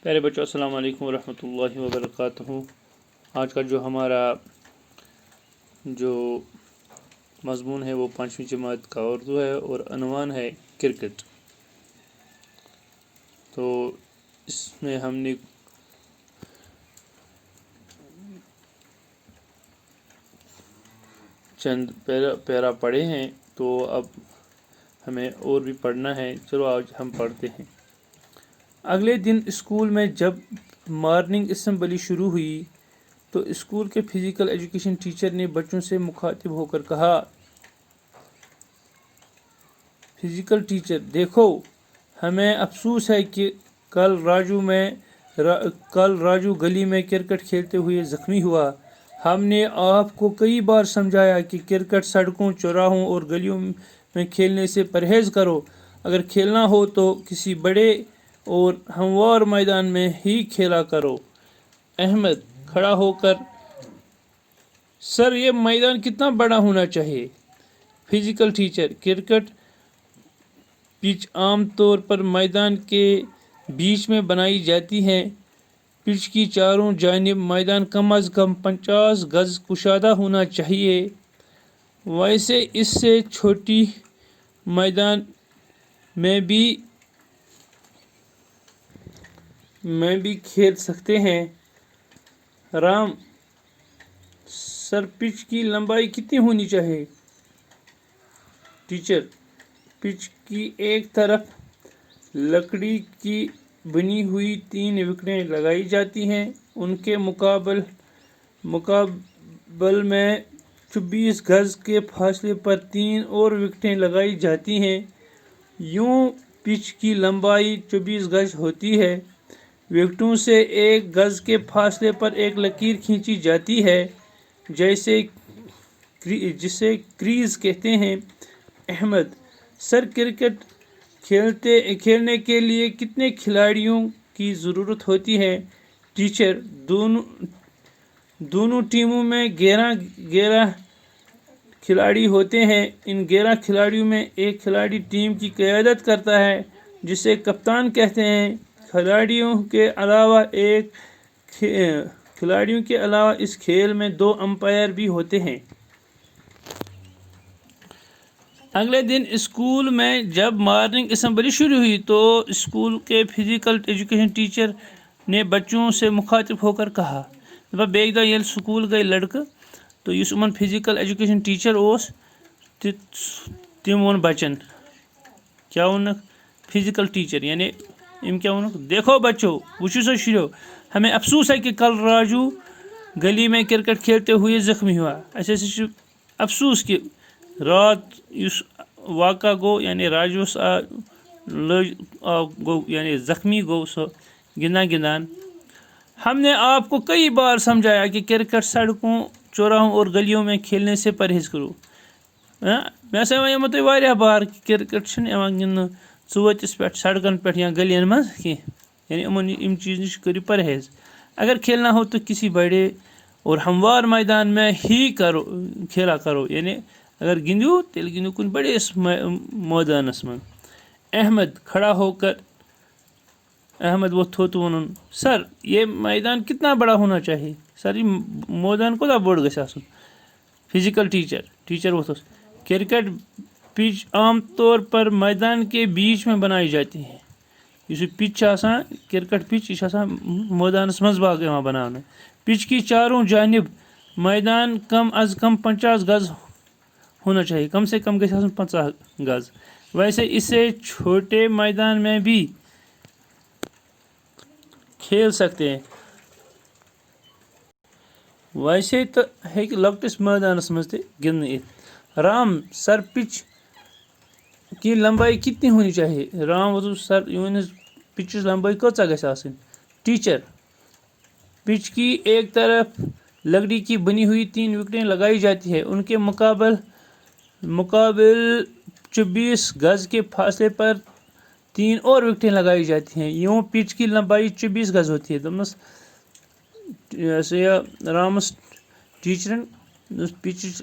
پیارے بچوں السلام علیکم ورحمۃ اللہ وبرکاتہ۔ آج کا جو ہمارا مضمون ہے وہ 5ویں جماعت کا اردو ہے اور عنوان ہے کرکٹ۔ تو اس میں ہم نے چند پیرا پڑھے ہیں، تو اب ہمیں اور بھی پڑھنا ہے۔ چلو آج ہم پڑھتے ہیں۔ اگلے دن اسکول میں جب مارننگ اسمبلی شروع ہوئی تو اسکول کے فزیکل ایجوکیشن ٹیچر نے بچوں سے مخاطب ہو کر کہا، فزیکل ٹیچر، دیکھو ہمیں افسوس ہے کہ کل راجو گلی میں کرکٹ کھیلتے ہوئے زخمی ہوا۔ ہم نے آپ کو کئی بار سمجھایا کہ کرکٹ سڑکوں، چوراہوں اور گلیوں میں کھیلنے سے پرہیز کرو۔ اگر کھیلنا ہو تو کسی بڑے اور ہموار میدان میں ہی کھیلا کرو۔ احمد کھڑا ہو کر، سر یہ میدان کتنا بڑا ہونا چاہیے؟ فزیکل ٹیچر، کرکٹ پچ عام طور پر میدان کے بیچ میں بنائی جاتی ہے۔ پچ کی چاروں جانب میدان کم از کم 50 گز کشادہ ہونا چاہیے۔ ویسے اس سے چھوٹی میدان میں بھی کھیل سکتے ہیں۔ رام، سر پچ کی لمبائی کتنی ہونی چاہیے؟ ٹیچر، پچ کی ایک طرف لکڑی کی بنی ہوئی 3 وکٹیں لگائی جاتی ہیں، ان کے مقابل میں 24 گز کے فاصلے پر 3 اور وکٹیں لگائی جاتی ہیں۔ یوں پچ کی لمبائی 24 گز ہوتی ہے۔ وکٹوں سے 1 گز کے فاصلے پر ایک لکیر کھینچی جاتی ہے جسے کریز کہتے ہیں۔ احمد، سر کرکٹ کھیلنے کے لیے کتنے کھلاڑیوں کی ضرورت ہوتی ہے؟ ٹیچر، دونوں ٹیموں میں 11 کھلاڑی ہوتے ہیں۔ ان 11 کھلاڑیوں میں ایک کھلاڑی ٹیم کی قیادت کرتا ہے جسے کپتان کہتے ہیں۔ کھلاڑیوں کے علاوہ اس کھیل میں 2 امپائر بھی ہوتے ہیں۔ اگلے دن اسکول میں جب مارننگ اسمبلی شروع ہوئی تو اسکول کے فزیکل ایجوکیشن ٹیچر نے بچوں سے مخاطب ہو کر کہا، بیک دۄہ ییٚلہِ سکول گئی لڑکہٕ تو یُس یِمن فزیکل ایجوکیشن ٹیچر اوس تٔمۍ ووٚن بچن، کیا ووٚنکھ؟ فزیکل ٹیچر، یعنی أمۍ کیا ووٚنکھ؟ دیکھو بچو، وٕچھِو سا شُرٮ۪و، ہمیں افسوس ہے کہ کل راجو گلی میں کرکٹ کھیلتے ہوئے زخمی ہوا۔ اَسہِ ہسا چھُ افسوس کہ رات یُس واقعہ گوٚو، یعنی راجوس گوٚو یعنی زخمی گوٚو سُہ گِنٛدان۔ ہم نے آپ کو کئی بار سمجھایا کہ کرکٹ سڑکوں، چوراہوں اور گلیوں میں کھیلنے سے پرہیز کرو۔ مےٚ ہسا وَنیومو تۄہہِ واریاہ بار کہ کرکٹ چھُنہٕ یِوان گِنٛدنہٕ ژُؤتِس پٮ۪ٹھ سڑکن پٮ۪ٹھ یا گلیَن منٛز کینٛہہ، یعنی یِم چیز نِش کٔرِو پرہیز۔ اگر کھیلنا ہو تو کسی بڑے اور ہموار میدان میں ہی کھیلا کرو، یعنی اگر گِنٛدِو تیٚلہِ گِنٛدِو کُنہِ بڑِس مٲدانس منٛز۔ احمد کھڑا ہو کر، احمد ووٚتھ تھوٚد تہٕ ووٚنُن، سر یہ میدان کتنا بڑا ہونا چاہیے؟ سر یہ مٲدان کوٗتاہ بوٚڑ گژھِ آسُن؟ فزیکل ٹیچر ووٚتھُس، کرکٹ پچ عام طور پر میدان کے بیچ میں بنائی جاتی ہے۔ یُس یہ پچ چھِ آسان، کرکٹ پچ، یہ چھِ آسان مٲدانس منٛز باغ یِوان بناونہٕ۔ پچ کی چاروں جانب میدان کم از کم 50 گز ہونا چاہیے، کم سے کم گژھِ آسُن 50 گز۔ ویسے اس سے چھوٹے میدان میں بھی کھیل سکتے ہیں۔ ویسے تو ہیٚکہِ لۄکٹِس مٲدانس منٛز تہِ گِنٛدنہٕ یِتھ۔ رام، سر پچ کی لمبائی کتنی ہونی چاہیے؟ رام ووٚتھُس، سر یہِ ؤنِو پچٕچ لمبائی کۭژاہ گژھِ آسٕنۍ؟ ٹیچر، پچ کی ایک طرف لکڑی کی بنی ہوئی 3 وکٹیں لگائی جاتی ہیں، ان کے مقابل 24 گز کے فاصلے پر 3 اور وکٹیں لگائی جاتی ہیں۔ یوں پچ کی لمبائی 24 گز ہوتی ہے۔ دوٚپمَس رامس ٹیچرن پچٕچ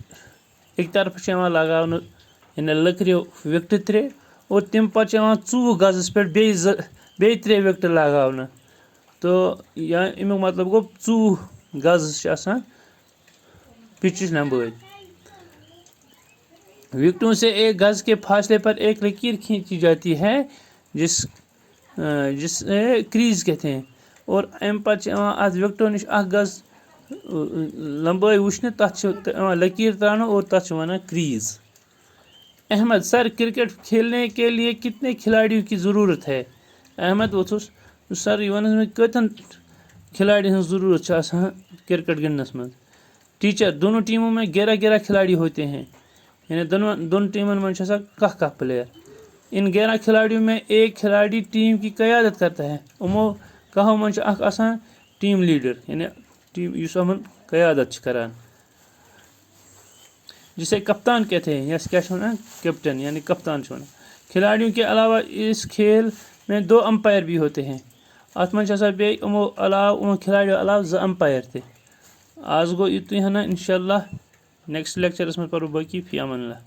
اَکہِ طرفہٕ چھِ یِوان لگاونہٕ یعنی لٔکرِو وِکٹہٕ 3 اور تمہِ پتہٕ چھِ یِوان 24 گزس پٮ۪ٹھ بیٚیہِ 3 وِکٹہٕ لگاونہٕ۔ تو یا امیک مطلب گو 2 گز پچ لمبائی. وکٹوں سے ایک گز کے فاصلے پر ایک لکیر کھینچی جاتی ہے جسے کریز کہتے ہیں اور ام پتہ ات وکٹوں نش اخ گز لمبائی وچھنے تک لکیر ترانا اور تک ونان کریز. احمد سر کرکٹ کھیلنے کے لیے کتنے کھلاڑیوں کی ضرورت ہے؟ احمد ووتھس سر یہ ون مے کتن کھلاڑی ہن ضرورت کرکٹ گندنس من. ٹیچر دونوں ٹیموں میں 11 کھلاڑی ہوتے ہیں یعنی دونوں ٹیمن میں کہ پلیئر. ان 11 کھلاڑیوں میں ایک کھلاڑی ٹیم کی قیادت کرتا ہے. امو کہو من ٹیم لیڈر یعنی ٹیم اس قیادت کران جسے کپتان کہتے ہیں. یس کیا کیپٹن یعنی کپتان. کھلاڑیوں کے علاوہ اس کھیل میں 2 امپائر بھی ہوتے ہیں. ات من امو کھلاڑیوں علاوہ 2 امپائر تھے. آج گو یتنی ہنا انشاءاللہ نیکسٹ لیکچرس میں پڑھو باقی. فی امان اللہ.